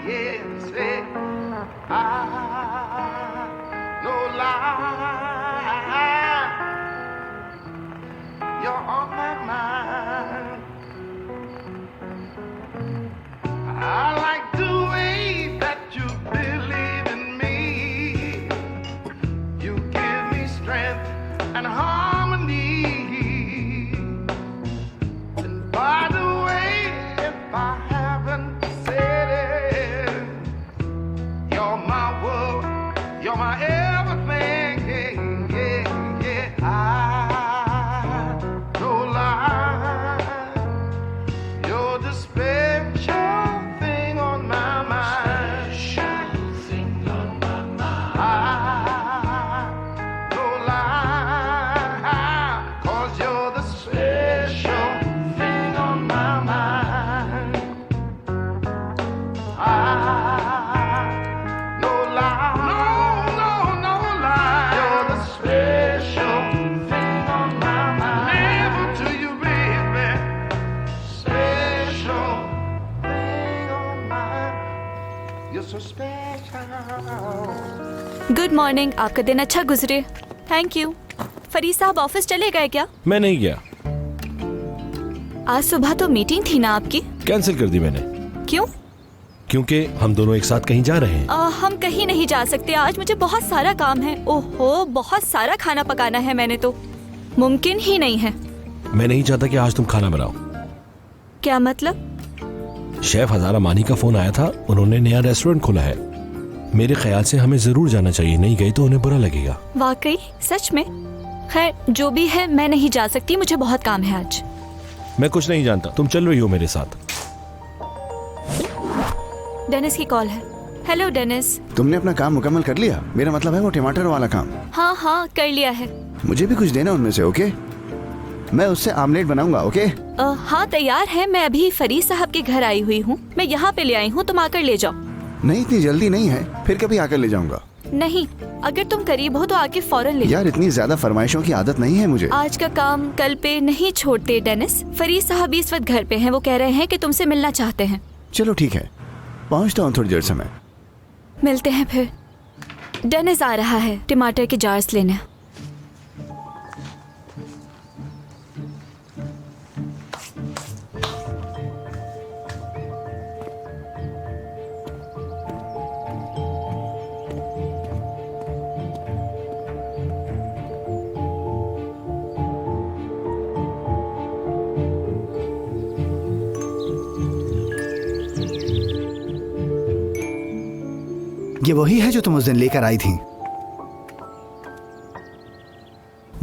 Yes, I no lie. You're on my mind. I like the way that you believe in me. You give me strength and harmony. And by the way, if I haven't said it, you're my world, you're my everything. Yeah, yeah, yeah. I no lie. You're the special thing on my mind. Special thing on my mind. I no lie, 'cause you're the special thing on my mind. I no lie, no, no, no lie. You're the special thing on my mind. Never do you baby. Special thing on my, you're so special. Good morning. आपका दिन अच्छा गुजरे। Thank you. Farid साहब office चले गए क्या? मैं नहीं गया, आज सुबह तो मीटिंग थी ना आपकी? कैंसिल कर दी मैंने, क्यों? क्योंकि हम दोनों एक साथ कहीं जा रहे हैं। हम कहीं नहीं जा सकते, आज मुझे बहुत सारा काम है। ओहो, बहुत सारा खाना पकाना है मैंने तो, मुमकिन ही नहीं है। मैं नहीं चाहता कि आज तुम खाना बनाओ। क्या मतलब? शेफ हजारा मानी का फोन आया था, उन्होंने नया रेस्टोरेंट खोला है। मेरे ख्याल से हमें जरूर जाना चाहिए, नहीं गई तो उन्हें बुरा लगेगा। वाकई? सच में? खैर जो भी है, मैं नहीं जा सकती, मुझे बहुत काम है आज। मैं कुछ नहीं जानता, तुम चल रही हो मेरे साथ। डेनिस की कॉल है। Hello Dennis. तुमने अपना काम मुकम्मल कर लिया? मेरा मतलब है वो टमाटर वाला काम। हाँ हाँ कर लिया है। मुझे भी कुछ देना उनमें से, ओके? मैं उससे आमलेट बनाऊंगा, ओके? हाँ तैयार है, मैं अभी फरीद साहब के घर आई हुई हूँ, मैं यहाँ पे ले आई हूँ, तुम आकर ले जाओ। नहीं, इतनी जल्दी नहीं है, फिर कभी आकर ले जाऊंगा। नहीं, अगर तुम करीब हो तो आके फौरन ले जाओ। यार इतनी ज्यादा फरमाइशों की आदत नहीं है मुझे। आज का काम कल पे नहीं छोड़ते डेनिस। फरीद साहब इस वक्त घर पे हैं, वो कह रहे हैं कि तुमसे मिलना चाहते हैं। चलो ठीक है, पहुंचता हूँ थोड़ी देर से मैं। मिलते हैं फिर। डेनिस आ रहा है टमाटर के जार्स लेने। ये वही है जो तुम उस दिन लेकर आई थी।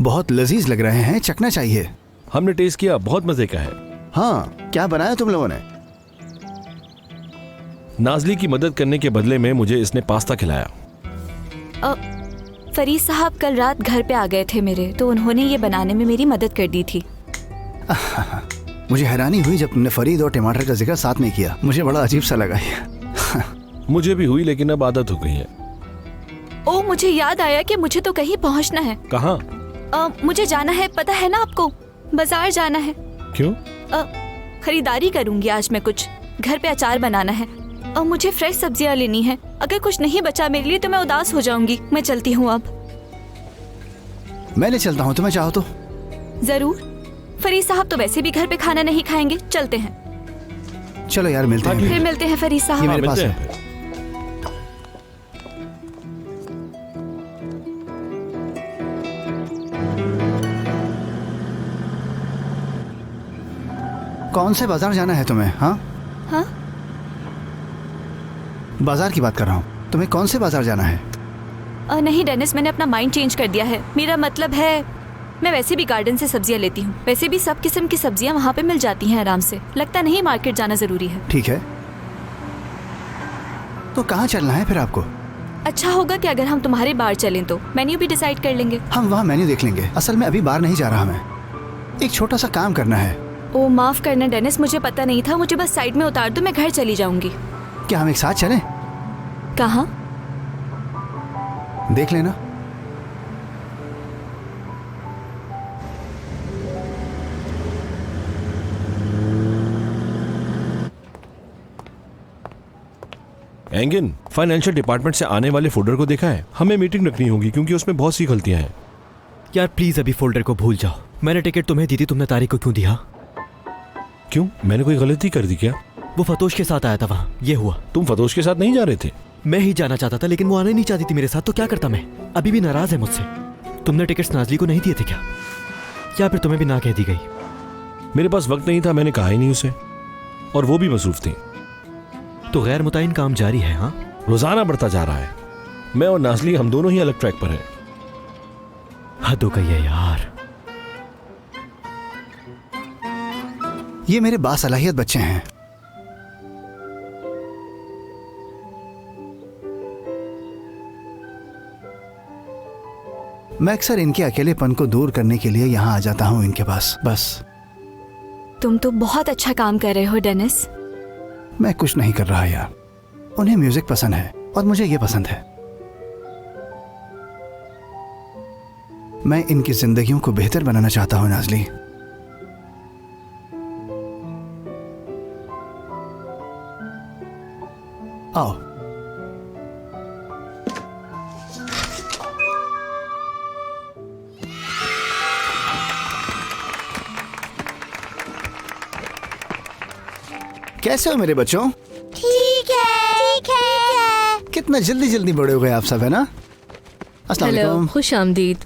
बहुत लजीज लग रहे हैं, चखना चाहिए। हमने टेस्ट किया, बहुत मजे का है। हाँ, क्या बनाया तुम लोगों ने? नाजली की मदद करने के बदले में मुझे इसने पास्ता खिलाया। फरीद साहब कल रात घर पे आ गए थे मेरे, तो उन्होंने ये बनाने में मेरी मदद कर दी थी। मुझे हैरानी हुई जब तुमने फरीद और टमाटर का जिक्र साथ में किया, मुझे बड़ा अजीब सा लगा ये। मुझे भी हुई, लेकिन अब आदत हो गई है। ओ, मुझे याद आया कि मुझे तो कहीं पहुंचना है। कहाँ? मुझे जाना है, पता है ना आपको, बाजार जाना है। क्यों? खरीदारी करूंगी आज मैं, कुछ घर पे अचार बनाना है और मुझे फ्रेश सब्जियां लेनी है। अगर कुछ नहीं बचा मेरे लिए तो मैं उदास हो जाऊंगी। मैं चलती हूँ अब। मैं ले चलता हूँ, तुम्हें चाहो तो। जरूर। फरीद साहब तो वैसे भी घर पे खाना नहीं खाएंगे, चलते हैं। चलो यार, मिलते हैं। फिर मिलते हैं फरीद ये साहब। मेरे पास है। कौन से बाजार जाना है तुम्हें? हाँ हाँ, बाजार की बात कर रहा हूँ। तुम्हें कौन से बाजार जाना है? नहीं डेनिस, मैंने अपना माइंड चेंज कर दिया है। मेरा मतलब है मैं वैसे भी गार्डन से सब्जियां लेती हूँ। वैसे भी सब किस्म की सब्जियां वहाँ पे मिल जाती हैं आराम से। लगता नहीं मार्केट जाना जरूरी है। ठीक है, तो कहाँ चलना है फिर आपको? अच्छा होगा कि अगर हम तुम्हारे बार चलें तो मेन्यू भी डिसाइड कर लेंगे। हम वहाँ मेन्यू देख लेंगे। असल में अभी बाहर नहीं जा रहा मैं, एक छोटा सा काम करना है। ओ माफ करना डेनिस, मुझे पता नहीं था। मुझे बस साइड में उतार दो, मैं घर चली जाऊंगी। क्या हम एक साथ चलें? कहाँ? देख लेना। एंगिन, फाइनेंशियल डिपार्टमेंट से आने वाले फोल्डर को देखा है? हमें मीटिंग रखनी होगी क्योंकि उसमें बहुत सी गलतियां हैं। यार प्लीज अभी फोल्डर को भूल जाओ। मैंने टिकट तुम्हें दी थी, तुमने तारीख को क्यों दिया? क्यों, मैंने कोई गलती कर दी क्या? वो फतोश के साथ आया था वहाँ, ये हुआ। तुम फतोश के साथ नहीं जा रहे थे? मैं ही जाना चाहता था लेकिन वो आने नहीं चाहती थी मेरे साथ, तो क्या करता मैं? अभी भी नाराज है मुझसे। तुमने टिकट्स नाजली को नहीं दिए थे क्या? या फिर तुम्हें भी ना कह दी गई? मेरे पास वक्त नहीं था, मैंने कहा ही नहीं उसे, और वो भी मसरूफ थी। तो गैर मुतय्यन काम जारी है? हाँ, रोजाना बढ़ता जा रहा है। मैं और नाजली हम दोनों ही अलग ट्रैक पर हैं। हद हो गई है यार। ये मेरे बासलाहियत बच्चे हैं। मैं अक्सर इनके अकेलेपन को दूर करने के लिए यहाँ आ जाता हूँ इनके पास, बस। तुम तो बहुत अच्छा काम कर रहे हो डेनिस। मैं कुछ नहीं कर रहा यार। उन्हें म्यूजिक पसंद है और मुझे ये पसंद है। मैं इनकी जिंदगियों को बेहतर बनाना चाहता हूँ नाजली। आओ। कैसे हो मेरे बच्चों? ठीक है। कितना जल्दी जल्दी बड़े हो गए आप सब, है ना? अस्सलाम हेलो, वालेकुम। खुश आमदीद।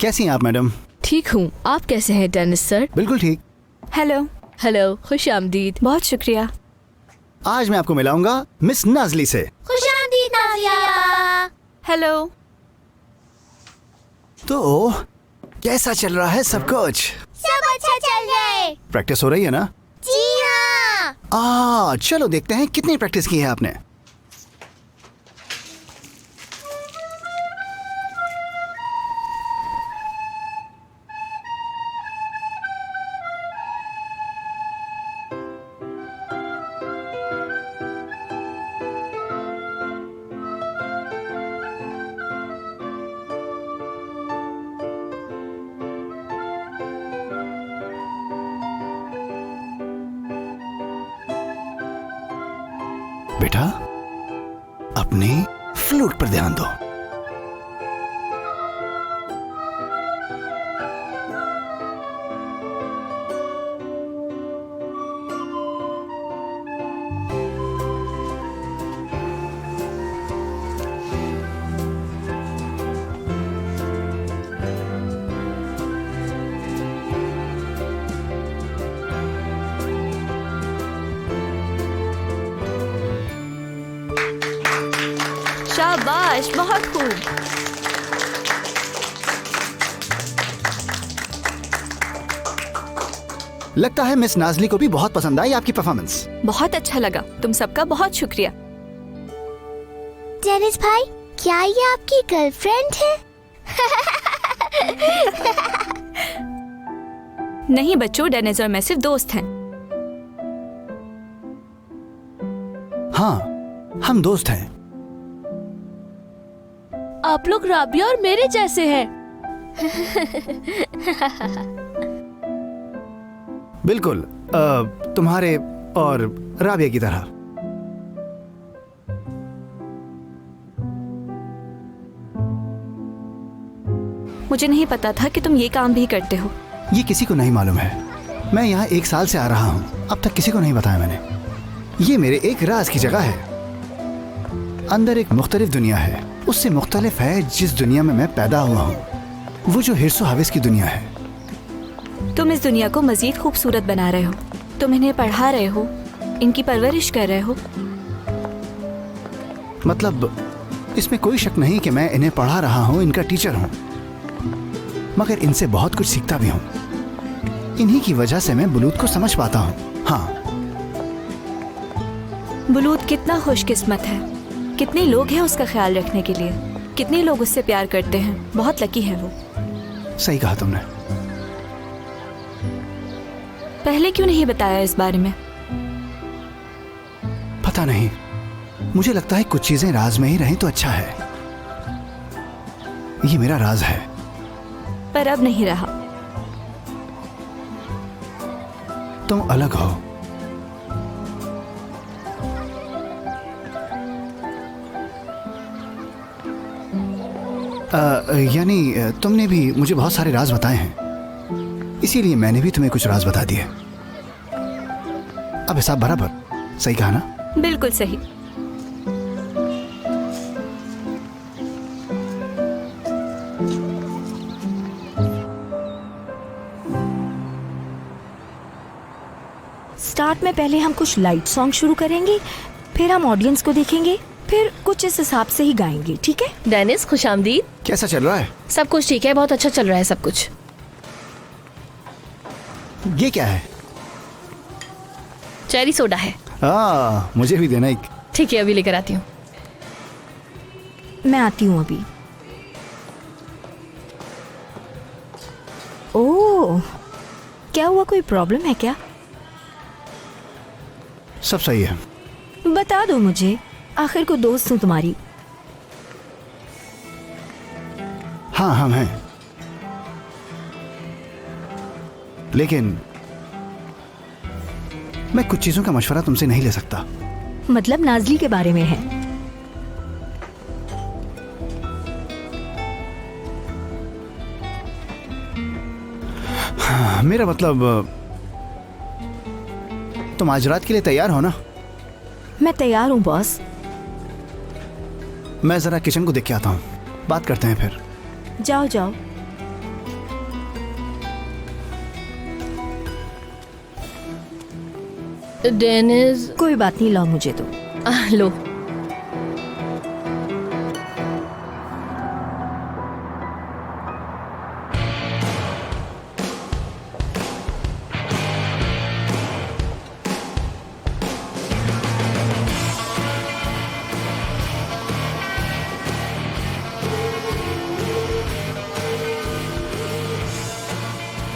कैसी हैं आप मैडम? ठीक हूँ, आप कैसे हैं डेनिस सर? बिल्कुल ठीक। हेलो। हेलो, खुश आमदीद। बहुत शुक्रिया। आज मैं आपको मिलाऊंगा मिस नाजली से। खुश आमदीद नाज़िया। हेलो। तो कैसा चल रहा है सब कुछ? सब अच्छा चल रहा है। प्रैक्टिस हो रही है ना? जी हाँ। चलो देखते हैं कितनी प्रैक्टिस की है आपने। बेटा, अपने फ्लूट पर ध्यान दो। शाबाश, बहुत खूब। लगता है मिस नाजली को भी बहुत पसंद आई आपकी परफॉर्मेंस। बहुत अच्छा लगा। तुम सबका बहुत शुक्रिया। डेनिस भाई, क्या ये आपकी गर्लफ्रेंड है? नहीं बच्चों, डेनिस और मैं सिर्फ दोस्त हैं। हाँ, हम दोस्त हैं। आप लोग राबिया और मेरे जैसे हैं। बिल्कुल, तुम्हारे और राबिया की तरह। मुझे नहीं पता था कि तुम ये काम भी करते हो। ये किसी को नहीं मालूम है। मैं यहाँ 1 साल से आ रहा हूँ, अब तक किसी को नहीं बताया मैंने। ये मेरे एक राज की जगह है। अंदर एक मुख्तलिफ दुनिया है, उससे मुख्तलिफ है जिस दुनिया में मैं पैदा हुआ हूँ। वो जो हिर्सो हवेस की दुनिया है। तुम इस दुनिया को मजीद खूबसूरत बना रहे हो। तुम इन्हें पढ़ा रहे हो, इनकी परवरिश कर रहे हो। मतलब इसमें कोई शक नहीं कि मैं इन्हें पढ़ा रहा हूँ, इनका टीचर हूँ, मगर इनसे बहुत कुछ सीखता भी हूँ। इन्हीं की वजह से मैं बुलूद को समझ पाता हूँ। हाँ, बुलूद कितना खुशकिस्मत है। कितने लोग हैं उसका ख्याल रखने के लिए। कितने लोग उससे प्यार करते हैं। बहुत लकी है वो। सही कहा तुमने। पहले क्यों नहीं बताया इस बारे में? पता नहीं, मुझे लगता है कुछ चीजें राज में ही रहें तो अच्छा है। ये मेरा राज है। पर अब नहीं रहा। तुम अलग हो। यानी तुमने भी मुझे बहुत सारे राज बताए हैं, इसीलिए मैंने भी तुम्हें कुछ राज बता दिए। अब हिसाब बराबर, सही कहा ना? बिल्कुल सही। स्टार्ट में पहले हम कुछ लाइट सॉन्ग शुरू करेंगे, फिर हम ऑडियंस को देखेंगे, फिर कुछ इस हिसाब से ही गाएंगे, ठीक है? डेनिस, खुशामदीद। कैसा चल रहा है? सब कुछ ठीक है, बहुत अच्छा चल रहा है सब कुछ। ये क्या है? चेरी सोडा है। मुझे भी देना एक। ठीक है, अभी लेकर आती हूँ। मैं आती हूँ अभी। ओह, क्या हुआ, कोई प्रॉब्लम है क्या? सब सही है। बता दो मुझे, आखिर को दोस्त हूँ तुम्हारी। हाँ, हम हैं, लेकिन मैं कुछ चीजों का मशवरा तुमसे नहीं ले सकता। मतलब नाज़ली के बारे में है? हाँ, मेरा मतलब तुम आज रात के लिए तैयार हो ना? मैं तैयार हूँ बॉस। मैं जरा किचन को देख के आता हूँ, बात करते हैं फिर। जाओ जाओ। डेनिस, कोई बात नहीं, लाओ मुझे तो। लो।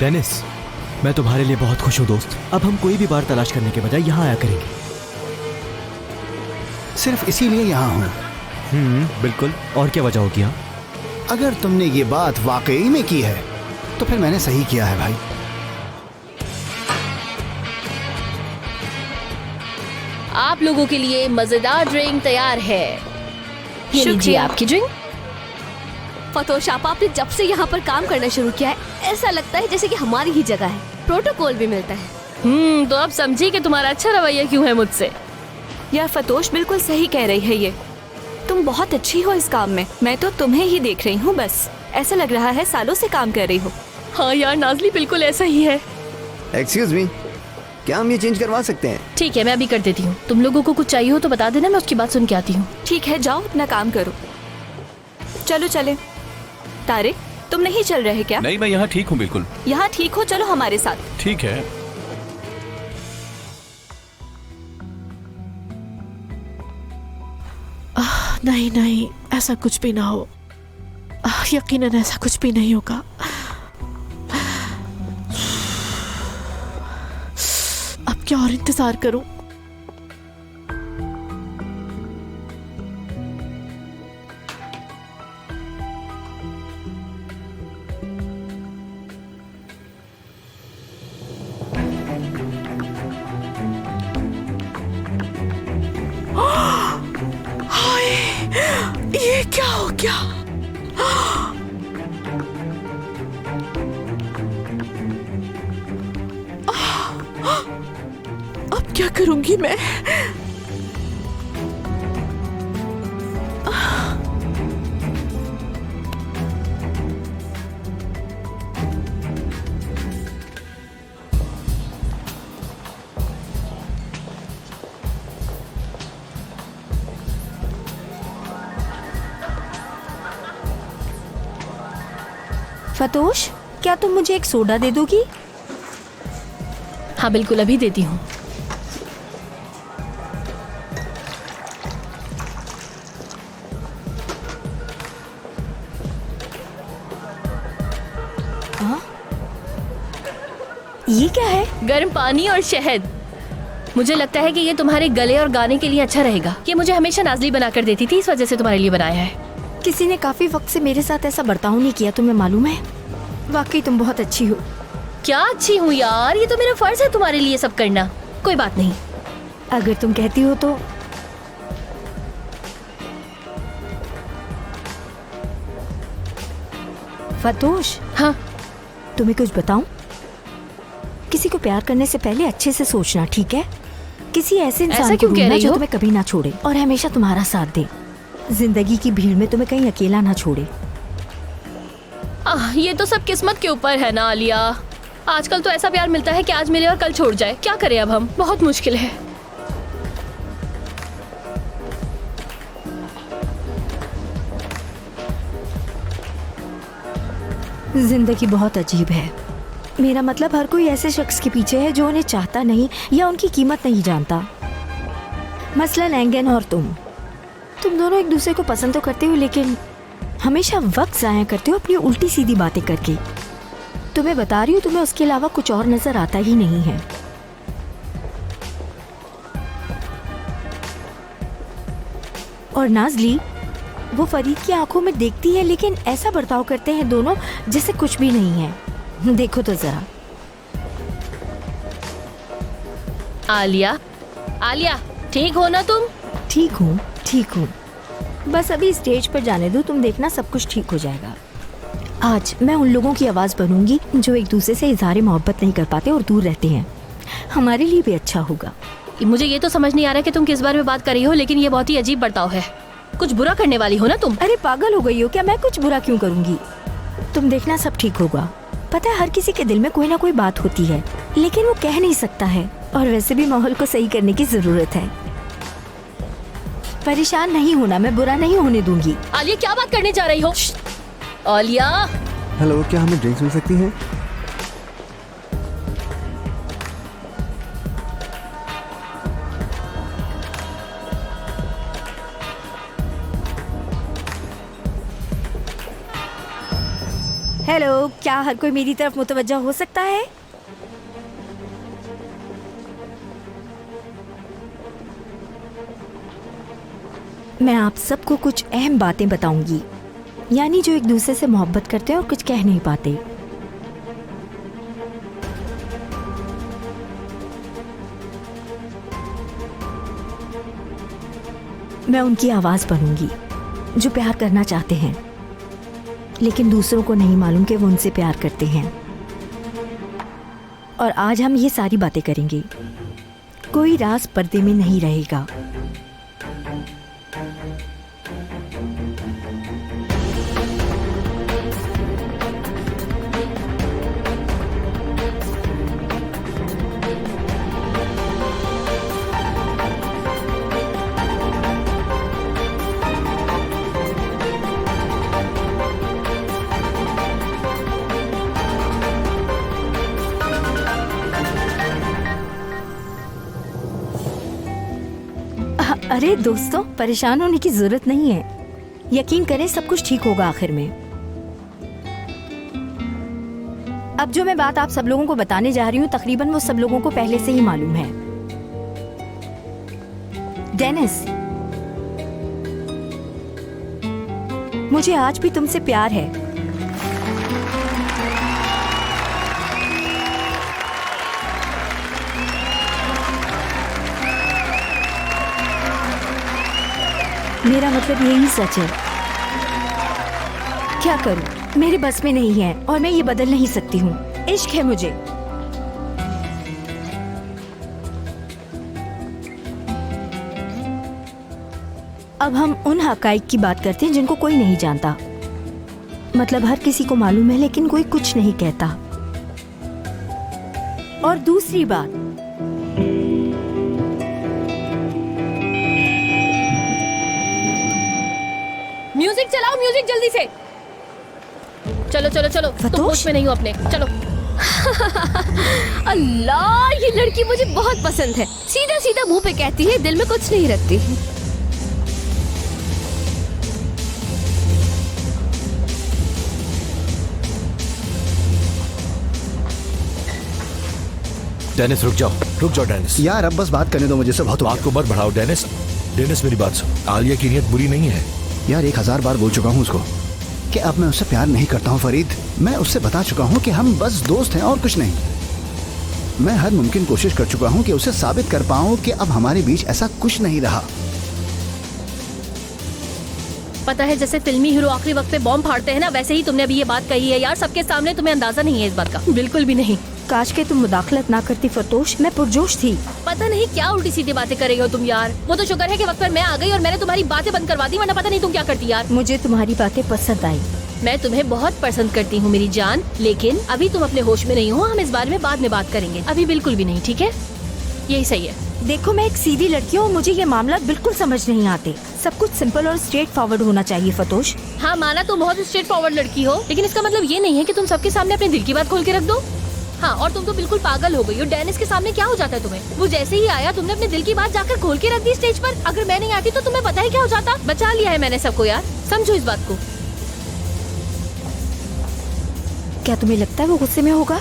डेनिस, मैं तुम्हारे लिए बहुत खुश हूँ दोस्त। अब हम कोई भी बार तलाश करने के बजाय यहाँ आया करेंगे। सिर्फ इसीलिए यहाँ हूँ। बिल्कुल। और क्या वजह होगी? अगर तुमने ये बात वाकई में की है तो फिर मैंने सही किया है भाई। आप लोगों के लिए मजेदार ड्रिंक तैयार है। ये लीजिए शुक्रिया। आपकी ड्रिंक। फतोश आपने जब से यहाँ पर काम करना शुरू किया है, ऐसा लगता है जैसे कि हमारी ही जगह है। प्रोटोकॉल भी मिलता है। तो अब समझी कि तुम्हारा अच्छा रवैया क्यों है मुझसे। यार फतोश बिल्कुल सही कह रही है ये। तुम बहुत अच्छी हो इस काम में। मैं तो तुम्हें ही देख रही हूँ बस। ऐसा लग रहा है सालों से काम कर रही हो। हाँ यार, नाज़ली बिल्कुल ऐसा ही है। एक्सक्यूज मी, क्या हम ये चेंज करवा सकते हैं? ठीक है, मैं अभी कर देती हूँ। तुम लोगों को कुछ चाहिए हो तो बता देना, मैं उसकी बात सुन के आती हूँ। ठीक है, जाओ अपना काम करो। चलो चले। तारिक, तुम नहीं चल रहे क्या? नहीं, मैं यहाँ ठीक हूँ बिल्कुल। यहाँ ठीक हो, चलो हमारे साथ। ठीक है। नहीं नहीं, ऐसा कुछ भी ना हो। यकीनन ऐसा कुछ भी नहीं होगा। अब क्या और इंतजार करूं? हाय, ये क्या हो गया? अब क्या करूंगी मैं? फतोश, क्या तुम मुझे एक सोडा दे दोगी? हाँ बिल्कुल, अभी देती हूँ। ये क्या है? गर्म पानी और शहद। मुझे लगता है कि ये तुम्हारे गले और गाने के लिए अच्छा रहेगा। ये मुझे हमेशा नाज़ली बनाकर देती थी, इस वजह से तुम्हारे लिए बनाया है। किसी ने काफी वक्त से मेरे साथ ऐसा बर्ताव नहीं किया, तुम्हें मालूम है? वाकई तुम बहुत अच्छी हो। क्या अच्छी हूँ यार, ये तो मेरा फर्ज है तुम्हारे लिए सब करना। कोई बात नहीं। अगर तुम कहती हो तो। फतोश, हाँ तुम्हें कुछ बताऊं? किसी को प्यार करने से पहले अच्छे से सोचना, ठीक है? किसी ऐसे ऐसा इंसान को क्यों कह ढूंढना रही जो हो? तुम्हें कभी ना छोड़े और हमेशा तुम्हारा साथ दे। जिंदगी की भीड़ में तुम्हें कहीं अकेला ना छोड़े। ये तो सब किस्मत के ऊपर है ना आलिया। आजकल तो ऐसा प्यार मिलता है कि आज मिले और कल छोड़ जाए। क्या करें अब हम, बहुत मुश्किल है। जिंदगी बहुत अजीब है। मेरा मतलब हर कोई ऐसे शख्स के पीछे है जो उन्हें चाहता नहीं या उनकी कीमत नहीं जानता। मसलन एंगन और तुम दोनों एक दूसरे को पसंद तो करते हो, लेकिन हमेशा वक्त जाया करते हो अपनी उल्टी सीधी बातें करके। तुम्हें बता रही हूँ, तुम्हें उसके अलावा कुछ और नजर आता ही नहीं है। और नाज़ली, वो फरीद की आंखों में देखती है, लेकिन ऐसा बर्ताव करते हैं दोनों जैसे कुछ भी नहीं है। देखो तो जरा। आलिया, आलिया, ठीक हो ना तुम? ठीक हूँ। बस अभी स्टेज पर जाने दो, तुम देखना सब कुछ ठीक हो जाएगा। आज मैं उन लोगों की आवाज़ बनूंगी जो एक दूसरे से इज़हार मोहब्बत नहीं कर पाते और दूर रहते हैं। हमारे लिए भी अच्छा होगा। मुझे ये तो समझ नहीं आ रहा कि तुम किस बारे में बात कर रही हो, लेकिन ये बहुत ही अजीब बर्ताव है। कुछ बुरा करने वाली हो ना तुम? अरे पागल हो गई हो क्या? मैं कुछ बुरा क्यों करूंगी? तुम देखना सब ठीक होगा। पता है, हर किसी के दिल में कोई ना कोई बात होती है, लेकिन वो कह नहीं सकता है। और वैसे भी माहौल को सही करने की जरूरत है। परेशान नहीं होना, मैं बुरा नहीं होने दूंगी। आलिया, क्या बात करने जा रही हो? आलिया, हेलो, क्या हमें ड्रिंक्स मिल सकती हैं? हेलो, क्या हर कोई मेरी तरफ मुतवज्जा हो सकता है? मैं आप सबको कुछ अहम बातें बताऊंगी, यानी जो एक दूसरे से मोहब्बत करते हैं और कुछ कह नहीं पाते। मैं उनकी आवाज बनूंगी जो प्यार करना चाहते हैं, लेकिन दूसरों को नहीं मालूम कि वो उनसे प्यार करते हैं। और आज हम ये सारी बातें करेंगे। कोई राज पर्दे में नहीं रहेगा। अरे दोस्तों, परेशान होने की जरूरत नहीं है। यकीन करें, सब कुछ ठीक होगा आखिर में। अब जो मैं बात आप सब लोगों को बताने जा रही हूँ, तकरीबन वो सब लोगों को पहले से ही मालूम है। डेनिस, मुझे आज भी तुमसे प्यार है। मेरा मतलब यही सच है। क्या करूं, मेरे बस में नहीं है और मैं ये बदल नहीं सकती हूँ। इश्क है मुझे। अब हम उन हकाइक की बात करते हैं जिनको कोई नहीं जानता। मतलब हर किसी को मालूम है, लेकिन कोई कुछ नहीं कहता। और दूसरी बात, म्यूजिक चलाओ, म्यूजिक जल्दी से। चलो चलो चलो, तुम होश में नहीं हो अपने, चलो। अल्लाह, ये लड़की मुझे बहुत पसंद है। सीधा सीधा मुंह पे कहती है, दिल में कुछ नहीं रखती है। डेनिस रुक जाओ डेनिस। यार अब बस बात करने दो मुझे, से बहुत हो बात को मत बढ़ाओ डेनिस। डेनिस मेरी बात सुन, आलिया की नीयत बुरी नहीं है। यार 1000 बार बोल चुका हूँ उसको कि अब मैं उससे प्यार नहीं करता हूँ फरीद। मैं उससे बता चुका हूँ कि हम बस दोस्त हैं और कुछ नहीं। मैं हर मुमकिन कोशिश कर चुका हूँ कि उसे साबित कर पाऊँ कि अब हमारे बीच ऐसा कुछ नहीं रहा। पता है जैसे फिल्मी हीरो आखिरी वक्त पे बॉम्ब फाड़ते हैं ना, वैसे ही तुमने अभी ये बात कही है यार, सबके सामने। तुम्हें अंदाजा नहीं है इस बात का, बिल्कुल भी नहीं। काश के तुम मुदाखलत ना करती फतोश, मैं पुरजोश थी। पता नहीं क्या उल्टी सीधी बातें कर रही हो तुम यार। वो तो शुक्र है कि वक्त पर मैं आ गई और मैंने तुम्हारी बातें बंद करवा दी, वरना पता नहीं तुम क्या करती यार। मुझे तुम्हारी बातें पसंद आई। मैं तुम्हें बहुत पसंद करती हूँ मेरी जान, लेकिन अभी तुम अपने होश में नहीं हो। हम इस बारे में बाद में बात करेंगे, अभी बिल्कुल भी नहीं, ठीक है? यही सही है। देखो मैं एक सीधी लड़की हूँ, मुझे ये मामला बिल्कुल समझ नहीं आते। सब कुछ सिंपल और स्ट्रेट फॉरवर्ड होना चाहिए फतोश। हाँ माना तुम बहुत स्ट्रेट फॉरवर्ड लड़की हो, लेकिन इसका मतलब ये नहीं है कि तुम सबके सामने अपने दिल की बात खोल के रख दो। हाँ, और तुम तो बिल्कुल पागल हो गई हो। डेनिस के सामने क्या हो जाता है तुम्हें? वो जैसे ही आया तुमने अपने दिल की बात जाकर खोल के रख दी स्टेज पर। अगर मैं नहीं आती तो तुम्हें पता ही क्या हो जाता। बचा लिया है मैंने सबको यार, समझो इस बात को। क्या तुम्हें लगता है वो गुस्से में होगा?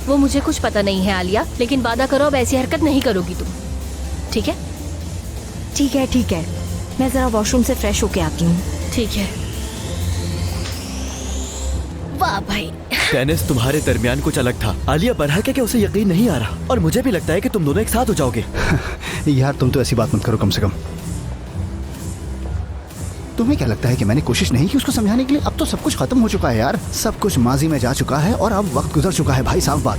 वो मुझे कुछ पता नहीं है आलिया, लेकिन वादा करो अब ऐसी हरकत नहीं करोगी तुम, ठीक है? ठीक है ठीक है, मैं जरा वॉशरूम से फ्रेश होके आती हूँ। ठीक है। वाह भाई। डेनिस तुम्हारे दरमियान कुछ अलग था। आलिया बरहक है कि उसे यकीन नहीं आ रहा, और मुझे भी लगता है कि तुम दोनों एक साथ हो जाओगे। यार तुम तो ऐसी बात मत करो, कम से कम। तुम्हें क्या लगता है कि मैंने कोशिश नहीं की उसको समझाने के लिए? अब तो सब कुछ खत्म हो चुका है यार, सब कुछ माजी में जा चुका है और अब वक्त गुजर चुका है भाई साहब। बात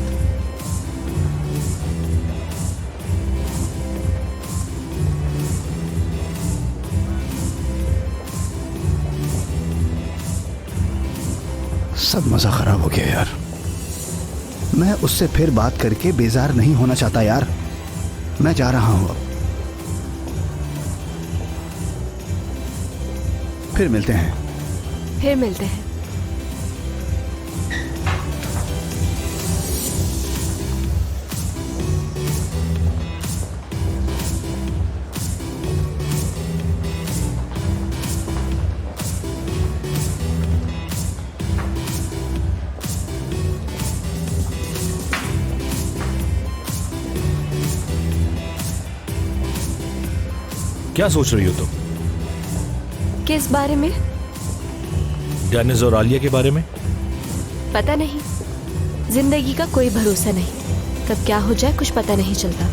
सब मजा खराब हो गया यार। मैं उससे फिर बात करके बेजार नहीं होना चाहता यार। मैं जा रहा हूं अब, फिर मिलते हैं। फिर मिलते हैं। क्या सोच रही हो तुम? किस बारे में? डेनिस और आलिया के बारे में। पता नहीं, जिंदगी का कोई भरोसा नहीं, कब क्या हो जाए कुछ पता नहीं चलता।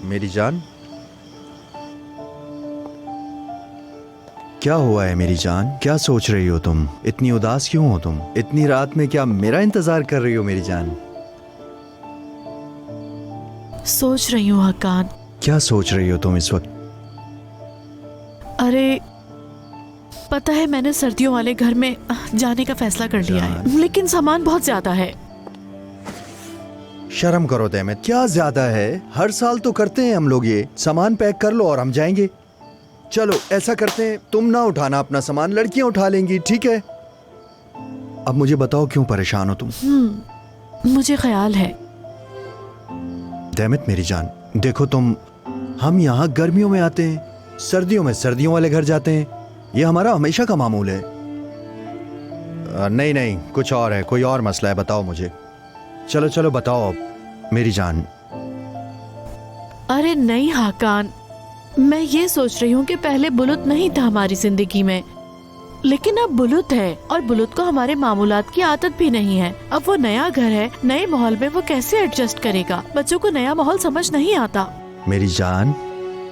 मेरी जान, क्या हुआ है मेरी जान? क्या सोच रही हो तुम? इतनी उदास क्यों हो तुम? इतनी रात में क्या मेरा इंतजार कर रही हो मेरी जान? सोच रही हूँ हकान। क्या सोच रही हो तुम इस वक्त? अरे पता है, मैंने सर्दियों वाले घर में जाने का फैसला कर लिया है, लेकिन सामान बहुत ज्यादा है। शर्म करो देमत, क्या ज्यादा है? हर साल तो करते हैं हम लोग ये। सामान पैक कर लो और हम जाएंगे। चलो ऐसा करते हैं, तुम ना उठाना अपना सामान, लड़कियां उठा लेंगी, ठीक है? अब मुझे बताओ क्यों परेशान हो तुम? मुझे ख्याल है। देमत मेरी जान, देखो तुम, हम यहाँ गर्मियों में आते हैं, सर्दियों में सर्दियों वाले घर जाते हैं। ये हमारा हमेशा का मामूल है। नहीं नहीं, कुछ और है, कोई और मसला है, बताओ मुझे। चलो चलो बताओ अब मेरी जान। अरे नहीं हाकान, मैं ये सोच रही हूँ कि पहले बुलुत नहीं था हमारी जिंदगी में, लेकिन अब बुलुत है, और बुलुत को हमारे मामूलात की आदत भी नहीं है। अब वो नया घर है, नए माहौल में वो कैसे एडजस्ट करेगा? बच्चों को नया माहौल समझ नहीं आता। मेरी जान,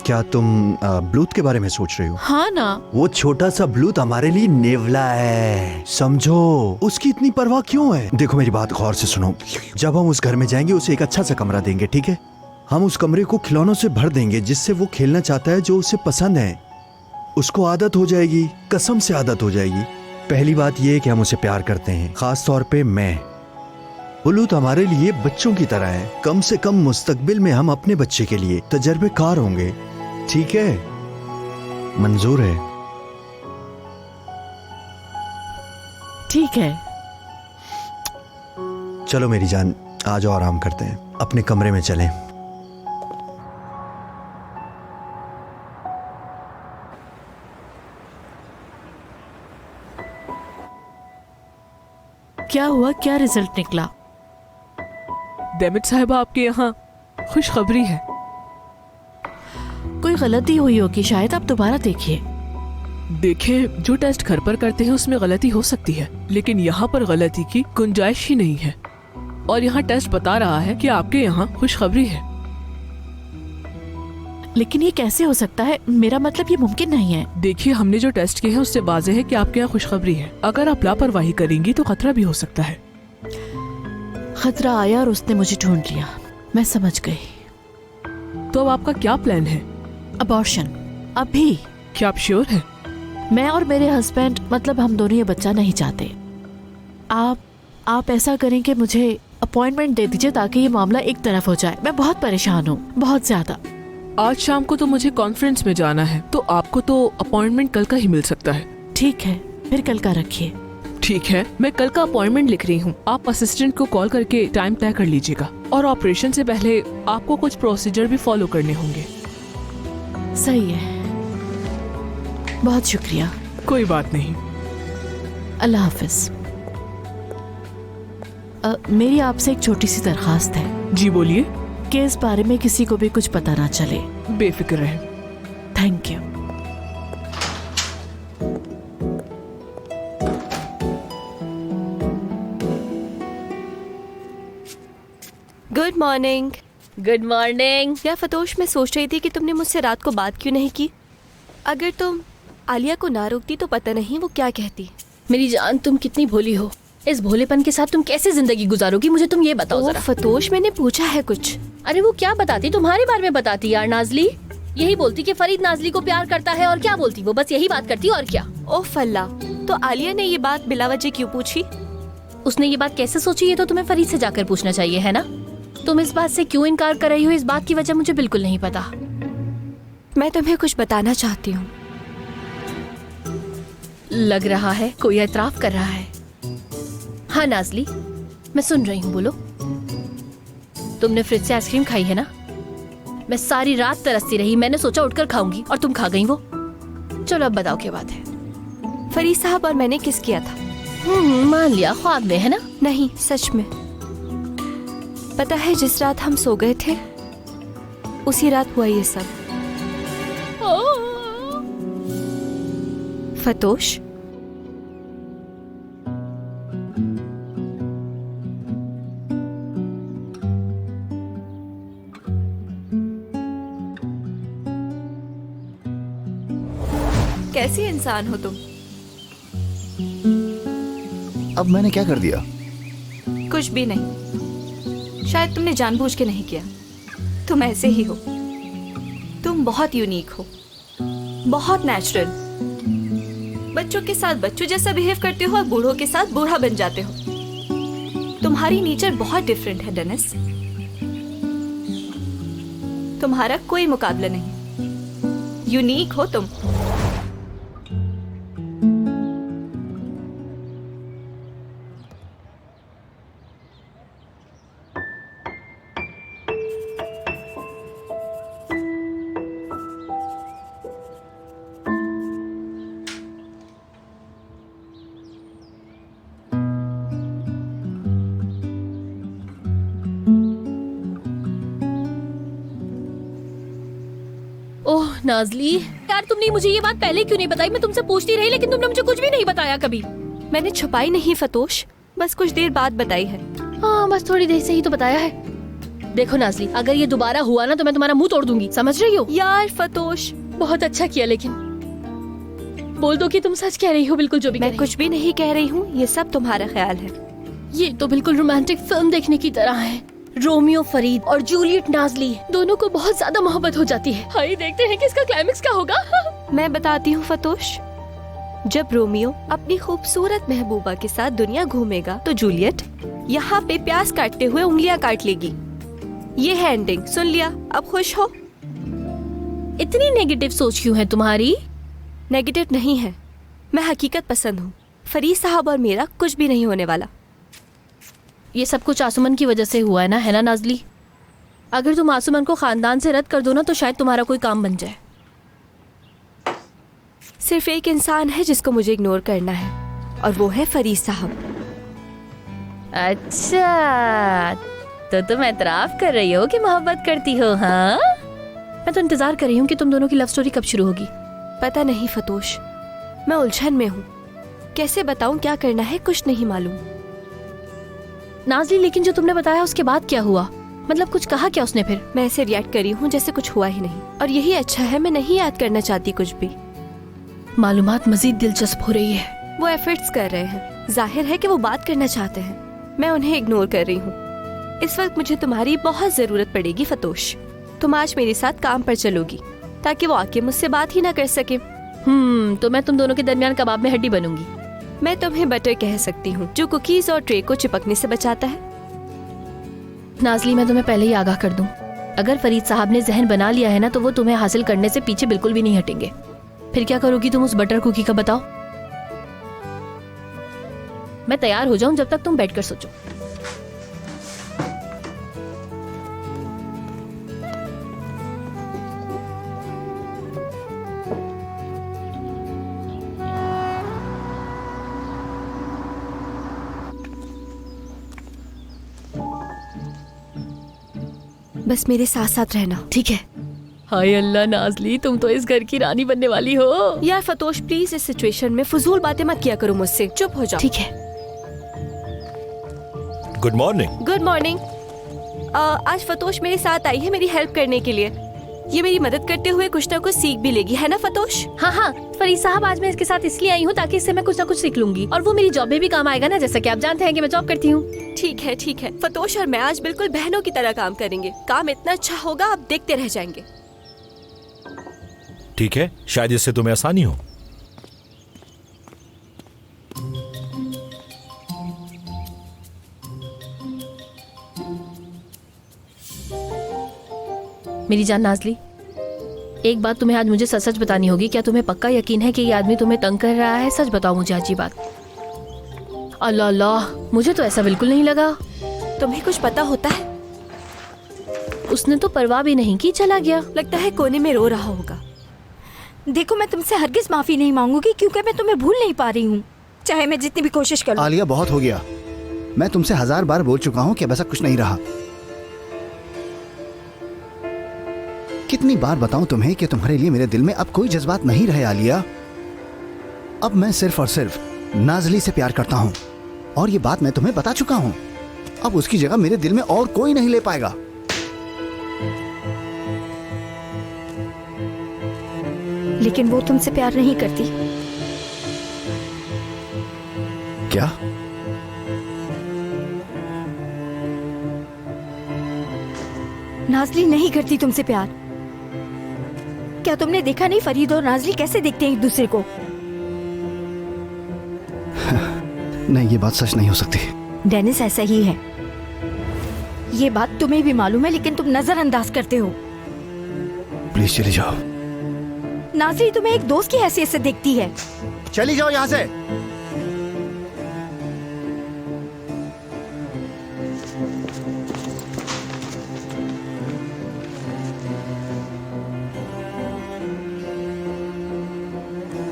क्या तुम ब्लूथ के बारे में सोच रही हो? हाँ ना। वो छोटा सा ब्लूथ हमारे लिए नेवला है, समझो। उसकी इतनी परवाह क्यों है? देखो मेरी बात गौर से सुनो। जब हम उस घर में जाएंगे उसे एक अच्छा सा कमरा देंगे, ठीक है? हम उस कमरे को खिलौनों से भर देंगे, जिससे वो खेलना चाहता है, जो उसे पसंद है। उसको आदत हो जाएगी, कसम से आदत हो जाएगी। पहली बात ये है कि हम उसे प्यार करते हैं, खास तौर पे मैं। बुलूत हमारे लिए बच्चों की तरह है। कम से कम मुस्तकबिल में हम अपने बच्चे के लिए तजर्बेकार होंगे, ठीक है? मंजूर है? ठीक है। चलो मेरी जान, आ जाओ, आराम करते हैं, अपने कमरे में चलें। क्या हुआ, क्या रिजल्ट निकला? डेमिट साहिबा, आपके यहाँ खुशखबरी है। कोई गलती हुई होगी शायद, आप दोबारा देखिए। देखिए, जो टेस्ट घर पर करते हैं उसमें गलती हो सकती है, लेकिन यहाँ पर गलती की गुंजाइश ही नहीं है। और यहाँ टेस्ट बता रहा है कि आपके यहाँ खुशखबरी है। लेकिन ये कैसे हो सकता है? मेरा मतलब ये मुमकिन नहीं है। देखिए, हमने जो टेस्ट किए हैं उससे वाज़ेह है कि आपके यहाँ खुशखबरी है। अगर आप लापरवाही करेंगी तो खतरा भी हो सकता है। खतरा आया और उसने मुझे ढूंढ लिया, मैं समझ गई। तो अब आपका क्या प्लान है? अबॉर्शन। अभी? क्या आप श्योर हैं? मैं और मेरे हस्बैंड, मतलब हम दोनों ये बच्चा नहीं चाहते। आप ऐसा करें कि मुझे अपॉइंटमेंट दे दीजिए ताकि ये मामला एक तरफ हो जाए। मैं बहुत परेशान हूँ, बहुत ज्यादा। आज शाम को तो मुझे कॉन्फ्रेंस में जाना है, तो आपको तो अपॉइंटमेंट कल का ही मिल सकता है। ठीक है, फिर कल का रखिए। ठीक है, मैं कल का अपॉइंटमेंट लिख रही हूँ। आप असिस्टेंट को कॉल करके टाइम तय कर लीजिएगा। और ऑपरेशन से पहले आपको कुछ प्रोसीजर भी फॉलो करने होंगे। सही है, बहुत शुक्रिया। कोई बात नहीं। अल्लाह हाफिज। मेरी आपसे एक छोटी सी दरखास्त है। जी बोलिए। कि इस बारे में किसी को भी कुछ पता ना चले। बेफिक्र रहे। Thank you. Good morning. Good morning. या फतोश, मैं सोच रही थी कि तुमने मुझसे रात को बात क्यों नहीं की। अगर तुम आलिया को ना रोकती तो पता नहीं वो क्या कहती। मेरी जान, तुम कितनी भोली हो। इस भोलेपन के साथ तुम कैसे जिंदगी गुजारोगी, मुझे तुम ये बताओ जरा। फतोश, मैंने पूछा है कुछ। अरे वो क्या बताती, तुम्हारे बारे में बताती यार। नाजली यही बोलती कि फरीद नाजली को प्यार करता है, और क्या बोलती वो, बस यही बात करती और क्या। ओ फल्ला, तो आलिया ने ये बात बिलावजह क्यों पूछी? उसने ये बात कैसे सोची ये तो तुम्हें फरीद से जाकर पूछना चाहिए, है ना। तुम इस बात से क्यों इनकार कर रही हो, इस बात की वजह मुझे बिल्कुल नहीं पता। मैं तुम्हें कुछ बताना चाहती हूँ। लग रहा है कोई एतराफ कर रहा है। हाँ नाजली, मैं सुन रही हूँ, बोलो। तुमने फ्रिज से आइसक्रीम खाई है ना? मैं सारी रात तरसती रही, मैंने सोचा उठकर खाऊंगी और तुम खा गई वो। चलो अब बताओ क्या बात है। फरीद साहब और मैंने किस किया था। मान लिया, ख्वाब में, है ना? नहीं, सच में। पता है, जिस रात हम सो गए थे उसी रात हुआ ये सब। फतोश, कैसी इंसान हो तुम? अब मैंने क्या कर दिया? कुछ भी नहीं। शायद तुमने जानबूझ के नहीं किया। तुम ऐसे ही हो। तुम बहुत यूनिक हो, बहुत नेचुरल। बच्चों के साथ बच्चों जैसा बिहेव करते हो और बूढ़ों के साथ बूढ़ा बन जाते हो। तुम्हारी नेचर बहुत डिफरेंट है डेनिस। तुम्हारा कोई मुकाबला नहीं। यूनिक हो तुम। ओह नाजली, यार तुमने मुझे ये बात पहले क्यों नहीं बताई? मैं तुमसे पूछती रही लेकिन तुमने मुझे कुछ भी नहीं बताया कभी। मैंने छुपाई नहीं फतोश, बस कुछ देर बाद बताई है। हाँ, बस थोड़ी देर से ही तो बताया है। देखो नाजली, अगर ये दोबारा हुआ ना तो मैं तुम्हारा मुंह तोड़ दूंगी, समझ रही हो? यार फतोश, बहुत अच्छा किया, लेकिन बोल दो कि तुम सच कह रही हो। बिल्कुल जो भी मैं कुछ भी नहीं कह रही हूँ, ये सब तुम्हारा ख्याल है। ये तो बिल्कुल रोमांटिक फिल्म देखने की तरह है। रोमियो फरीद और जूलियट नाजली दोनों को बहुत ज्यादा मोहब्बत हो जाती है। हाय, देखते हैं कि इसका क्लाइमेक्स क्या होगा। मैं बताती हूँ फतोश, जब रोमियो अपनी खूबसूरत महबूबा के साथ दुनिया घूमेगा तो जूलियट यहाँ पे प्याज काटते हुए उंगलियां काट लेगी। ये है एंडिंग, सुन लिया? अब खुश हो? इतनी नेगेटिव सोच क्यों है तुम्हारी? नेगेटिव नहीं है, मैं हकीकत पसंद हूँ। फरीद साहब और मेरा कुछ भी नहीं होने वाला। ये सब कुछ आसुमन की वजह से हुआ है ना नाजली? अगर तुम आसुमन को खानदान से रद्द कर दो ना तो शायद तुम्हारा कोई काम बन जाए। सिर्फ एक इंसान है जिसको मुझे इग्नोर करना है, और वो है फरीद साहब। अच्छा, तो तुम एतराफ कर रही हो कि मोहब्बत करती हो? हाँ, मैं तो इंतजार कर रही हूँ कि तुम दोनों की लव स्टोरी कब शुरू होगी। पता नहीं फतोश, मैं उलझन में हूँ। कैसे बताऊँ क्या करना है, कुछ नहीं मालूम। नाज़ली, लेकिन जो तुमने बताया उसके बाद क्या हुआ? मतलब कुछ कहा क्या उसने फिर? मैं ऐसे रिएक्ट करी हूँ जैसे कुछ हुआ ही नहीं, और यही अच्छा है। मैं नहीं याद करना चाहती कुछ भी। मालूमात मजीद दिलचस्प हो रही है। वो एफर्ट्स कर रहे हैं, जाहिर है कि वो बात करना चाहते हैं। मैं उन्हें इग्नोर कर रही हूँ। इस वक्त मुझे तुम्हारी बहुत जरूरत पड़ेगी फतोश। तुम आज मेरे साथ काम पर चलोगी ताकि वो आके मुझसे बात ही ना कर सके। तो मैं तुम दोनों के दरमियान कबाब में हड्डी बनूंगी। मैं तुम्हें बटर कह सकती हूँ, जो कुकीज और ट्रे को चिपकने से बचाता है। नाज़ली, मैं तुम्हें पहले ही आगाह कर दूं, अगर फरीद साहब ने जहन बना लिया है ना, तो वो तुम्हें हासिल करने से पीछे बिल्कुल भी नहीं हटेंगे। फिर क्या करोगी तुम उस बटर कुकी का, बताओ? मैं तैयार हो जाऊं जब तक तुम बैठकर सोचो। बस मेरे साथ साथ रहना, ठीक है? हाय अल्लाह नाज़ली, तुम तो इस घर की रानी बनने वाली हो। यार फतोश, प्लीज इस सिचुएशन में फजूल बातें मत किया करो मुझसे। चुप हो जाओ, ठीक है? Good morning. Good morning. आज फतोश मेरे साथ आई है मेरी हेल्प करने के लिए। ये मेरी मदद करते हुए कुछ ना कुछ सीख भी लेगी, है ना फतोश? हाँ, फरीद साहब, आज मैं इसके साथ इसलिए आई हूँ ताकि इससे मैं कुछ ना कुछ सीख लूंगी, और वो मेरी जॉब में भी काम आएगा ना, जैसा कि आप जानते हैं कि मैं जॉब करती हूँ। ठीक है फतोश और मैं आज बिल्कुल बहनों की तरह काम करेंगे। काम इतना अच्छा होगा, आप देखते रह जाएंगे। ठीक है, शायद इससे तुम्हें आसानी हो। मेरी जान नाज़ली, एक बात तुम्हें आज मुझे सच सच बतानी होगी। क्या तुम्हें पक्का यकीन है कि ये आदमी तुम्हें तंग कर रहा है? सच बताओ मुझे आज ये बात। अल्लाह अल्लाह, मुझे तो ऐसा बिल्कुल नहीं लगा। तुम्हें कुछ पता होता है? उसने तो परवाह भी नहीं की, चला गया। लगता है कोने में रो रहा होगा। देखो, मैं तुमसे हरगिज माफी नहीं मांगूंगी क्योंकि मैं तुम्हें भूल नहीं पा रही हूँ, चाहे मैं जितनी भी कोशिश करूँ। आलिया, बहुत हो गया। मैं तुमसे 1000 बार बोल चुका हूँ कि अब ऐसा कुछ नहीं रहा। कितनी बार बताऊं तुम्हें कि तुम्हारे लिए मेरे दिल में अब कोई जज्बात नहीं रहे आलिया। अब मैं सिर्फ और सिर्फ नाज़ली से प्यार करता हूं, और ये बात मैं तुम्हें बता चुका हूं। अब उसकी जगह मेरे दिल में और कोई नहीं ले पाएगा। लेकिन वो तुमसे प्यार नहीं करती। क्या? नाज़ली नहीं करती तुमसे प्यार। क्या तुमने देखा नहीं फरीद और नाज़ली कैसे देखते हैं एक दूसरे को? नहीं, ये बात सच नहीं हो सकती। डेनिस, ऐसा ही है। ये बात तुम्हें भी मालूम है, लेकिन तुम नजरअंदाज करते हो। प्लीज चली जाओ। नाज़ली तुम्हें एक दोस्त की हैसियत से देखती है। चली जाओ यहाँ से।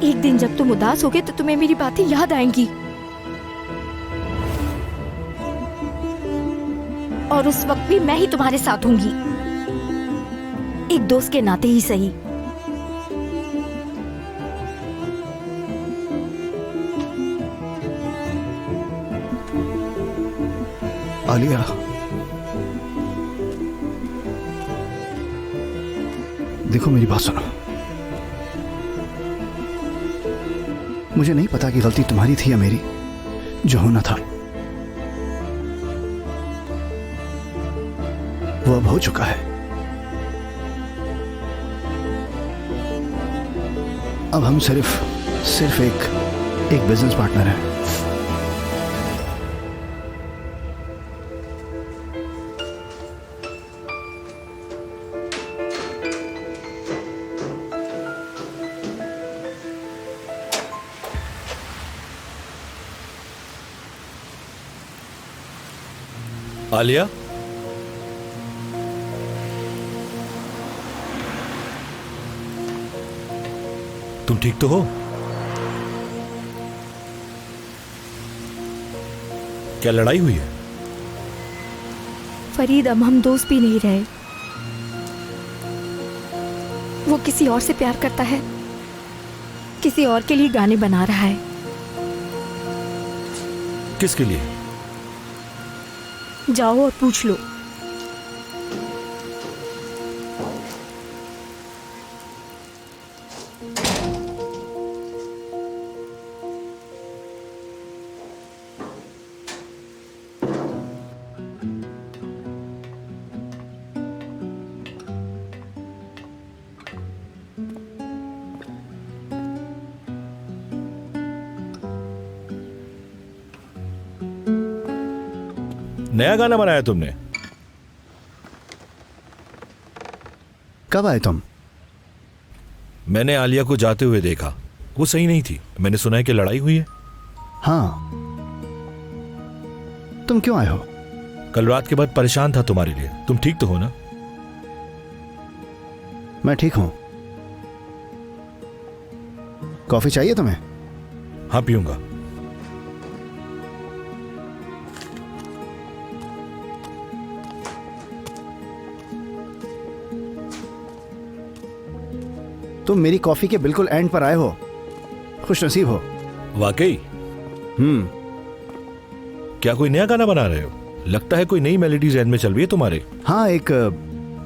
एक दिन जब तुम उदास होगे तो तुम्हें मेरी बातें याद आएंगी, और उस वक्त भी मैं ही तुम्हारे साथ होंगी, एक दोस्त के नाते ही सही। आलिया, देखो मेरी बात सुनो। मुझे नहीं पता कि गलती तुम्हारी थी या मेरी। जो होना था वो अब हो चुका है। अब हम सिर्फ एक बिजनेस पार्टनर हैं। आलिया, तुम ठीक तो हो? क्या लड़ाई हुई है? फरीद, अब हम दोस्त भी नहीं रहे। वो किसी और से प्यार करता है, किसी और के लिए गाने बना रहा है। किसके लिए? जाओ और पूछ लो। नया गाना बनाया तुमने? कब आए तुम? मैंने आलिया को जाते हुए देखा, वो सही नहीं थी। मैंने सुना है कि लड़ाई हुई है। हाँ, तुम क्यों आए हो? कल रात के बाद परेशान था तुम्हारे लिए। तुम ठीक तो हो ना? मैं ठीक हूं। कॉफी चाहिए तुम्हें? हाँ, पीऊंगा। तुम मेरी कॉफी के बिल्कुल एंड पर आए हो। खुश नसीब हो। वाकई? क्या कोई नया गाना बना रहे हो? लगता है कोई नई मेलोडी जहन में चल रही है तुम्हारे। हाँ, एक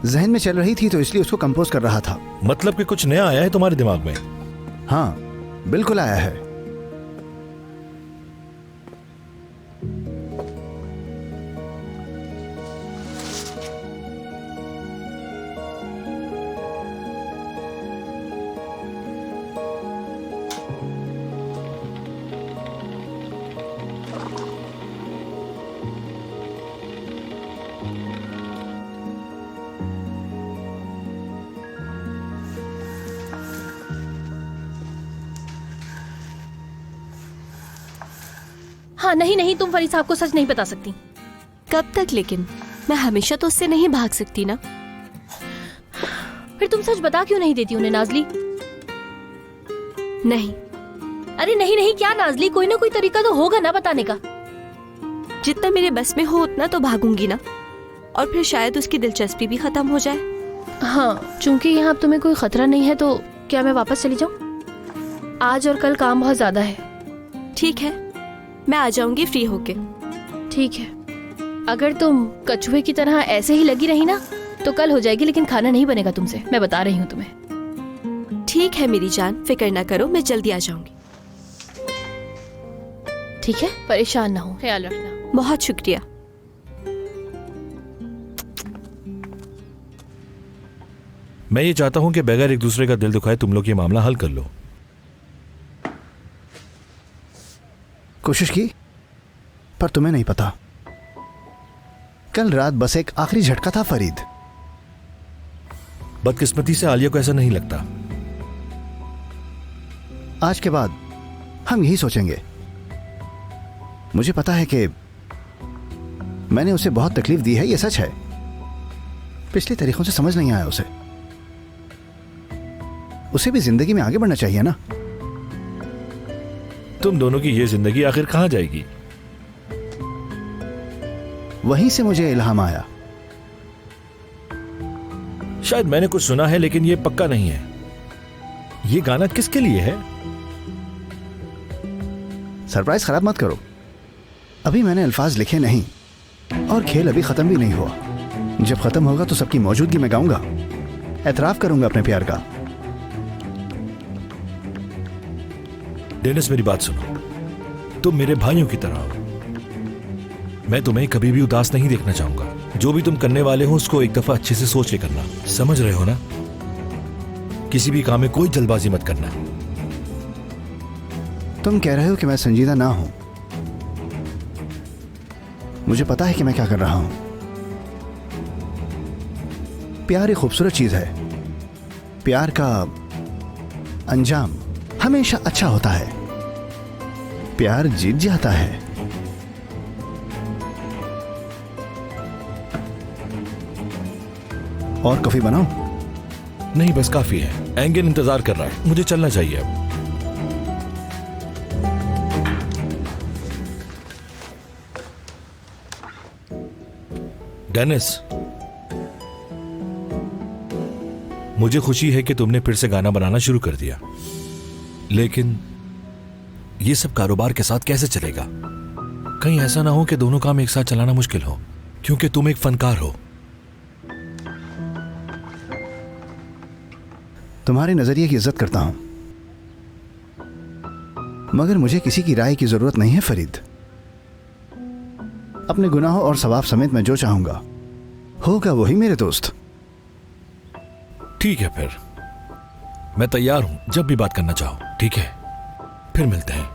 जहन में चल रही थी तो इसलिए उसको कंपोज कर रहा था। मतलब कि कुछ नया आया है तुम्हारे दिमाग में? हाँ, बिल्कुल आया है। हाँ, नहीं नहीं, तुम फरीद साहब को सच नहीं बता सकती। कब तक लेकिन? मैं हमेशा तो उससे नहीं भाग सकती ना। फिर तुम सच बता क्यों नहीं देती उन्हें नाजली? नहीं। अरे नहीं नहीं, क्या नाजली, कोई ना कोई तरीका तो होगा ना बताने का। जितना मेरे बस में हो उतना तो भागूंगी ना, और फिर शायद उसकी दिलचस्पी भी खत्म हो जाए। हाँ, चूंकि यहाँ अब तुम्हें कोई खतरा नहीं है तो क्या मैं वापस चली जाऊँ? आज और कल काम बहुत ज्यादा है। ठीक है, मैं आ जाऊंगी फ्री होके। ठीक है, अगर तुम कछुए की तरह ऐसे ही लगी रही ना तो कल हो जाएगी, लेकिन खाना नहीं बनेगा तुमसे, मैं बता रही हूँ तुम्हें। ठीक है मेरी जान, फिक्र ना करो, मैं जल्दी आ जाऊंगी। ठीक है, परेशान ना हो, ख्याल रखना। बहुत शुक्रिया। मैं ये चाहता हूं कि बगैर एक दूसरे का दिल दुखाए तुम लोग ये मामला हल कर लो। कोशिश की, पर तुम्हें नहीं पता, कल रात बस एक आखिरी झटका था फरीद। बदकिस्मती से आलिया को ऐसा नहीं लगता। आज के बाद हम यही सोचेंगे। मुझे पता है कि मैंने उसे बहुत तकलीफ दी है, यह सच है। पिछले तरीकों से समझ नहीं आया उसे भी जिंदगी में आगे बढ़ना चाहिए ना। तुम दोनों की ये जिंदगी आखिर कहां जाएगी? वहीं से मुझे इल्हाम आया। शायद मैंने कुछ सुना है लेकिन ये पक्का नहीं है। ये गाना किसके लिए है? सरप्राइज खराब मत करो। अभी मैंने अल्फाज लिखे नहीं और खेल अभी खत्म भी नहीं हुआ। जब खत्म होगा तो सबकी मौजूदगी में गाऊंगा, एतराफ करूंगा अपने प्यार का। डेनिस, मेरी बात सुनो। तुम मेरे भाइयों की तरह हो। मैं तुम्हें कभी भी उदास नहीं देखना चाहूंगा। जो भी तुम करने वाले हो उसको एक दफा अच्छे से सोच के करना। समझ रहे हो ना? किसी भी काम में कोई जल्दबाजी मत करना। तुम कह रहे हो कि मैं संजीदा ना हूं। मुझे पता है कि मैं क्या कर रहा हूं। प्यार एक खूबसूरत चीज है। प्यार का अंजाम हमेशा अच्छा होता है। प्यार जीत जाता है। और कॉफी बनाओ? नहीं, बस काफी है। एंगन इंतजार कर रहा है, मुझे चलना चाहिए अब। डेनिस, मुझे खुशी है कि तुमने फिर से गाना बनाना शुरू कर दिया, लेकिन ये सब कारोबार के साथ कैसे चलेगा? कहीं ऐसा ना हो कि दोनों काम एक साथ चलाना मुश्किल हो, क्योंकि तुम एक फनकार हो। तुम्हारे नजरिए की इज्जत करता हूं, मगर मुझे किसी की राय की जरूरत नहीं है फरीद। अपने गुनाहों और सवाब समेत मैं जो चाहूंगा होगा वही मेरे दोस्त। ठीक है, फिर मैं तैयार हूं जब भी बात करना चाहो। ठीक है, फिर मिलते हैं।